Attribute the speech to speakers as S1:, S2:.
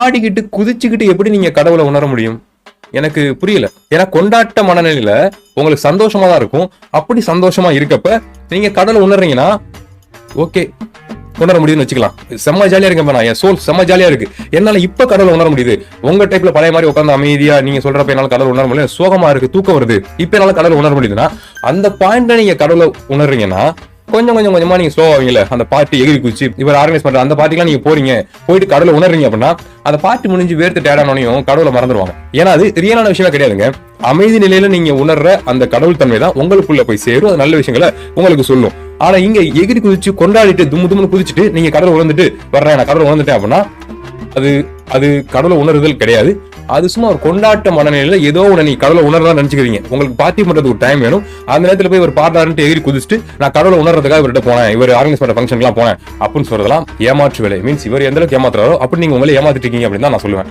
S1: ஆடிக்கிட்டு குதிச்சுக்கிட்டு எப்படி நீங்க கடவுளை உணர முடியும்? எனக்கு புரியல. ஏன்னா கொண்டாட்ட மனநிலையில உங்களுக்கு சந்தோஷமா தான் இருக்கும். அப்படி சந்தோஷமா இருக்கப்ப நீங்க கடவுளை உணர்றீங்கன்னா ஓகே, உணர முடியும்னு வச்சுக்கலாம். செம்ம ஜாலியா இருக்கேன் நான், என் சோல் செம்ம ஜாலியா இருக்கு. என்னால இப்ப கடவுளை உணர முடியுது. உங்க டைப்ல பழைய மாதிரி உட்காந்து அமைதியா நீங்க சொல்றப்ப என்னால கடவுள் உணர முடியல, சோகமா இருக்கு, தூக்கம் வருது, இப்ப என்னால கடவுள் உணர முடியுதுன்னா அந்த பாயிண்ட்ல நீங்க கடவுளை உணர்றீங்கன்னா கொஞ்சமா நீங்க ஸ்லோ ஆவீங்கல்ல. அந்த பார்ட்டி எகிரி குச்சி இவர் ஆர்கனைஸ் பண்ற அந்த பார்ட்டிலாம் நீங்க போறீங்க, போயிட்டு கடவுளை உணர்றீங்க அப்படின்னா அந்த பார்ட்டி முடிஞ்சு வேர்த்து டேடானோனையும் கடவுளை மறந்துடுவாங்க. ஏன்னா அது ரியலான விஷயமா கிடையாதுங்க. அமைதி நிலையில நீங்க உணர்ற அந்த கடவுள் தன்மை தான் உங்களுக்குள்ள போய் சேரும், அது நல்ல விஷயங்களை உங்களுக்கு சொல்லும். ஆனா இங்க எகிரி குதிச்சு கொண்டாடிட்டு தும்முன்னு குதிச்சுட்டு நீங்க கடவுளை உணர்ந்துட்டு வர்றேன், நான் கடவுளை உணர்ந்துட்டேன் அப்படின்னா அது அது கடவுளை உணர்தல் கிடையாது. அது சும்மா ஒரு கொண்டாட்ட மனநிலையில ஏதோ ஒண்ணு நீ கடவுளை உணர்றதா நினைச்சுக்கிறீங்க. உங்களுக்கு பார்ட்டி பண்றதுக்கு ஒரு டைம் வேணும். அந்த நேரத்துல போய் ஒரு பார்ட்னர்ன்ட்டு எகிரி குதிச்சுட்டு நான் கடவுளை உணர்றதுக்காக இவர்கிட்ட போனேன், இவர் ஆர்கனைஸ் பண்ற ஃபங்க்ஷன்லாம் போனேன் அப்படின்னு சொல்றதெல்லாம் ஏமாற்று வேலை. மீன்ஸ் இவர் எந்த அளவுக்கு ஏமாத்துறாரோ அப்படி நீங்க உங்களை ஏமாத்திட்டு இருக்கீங்க அப்படின்னு தான் நான் சொல்லுவேன்.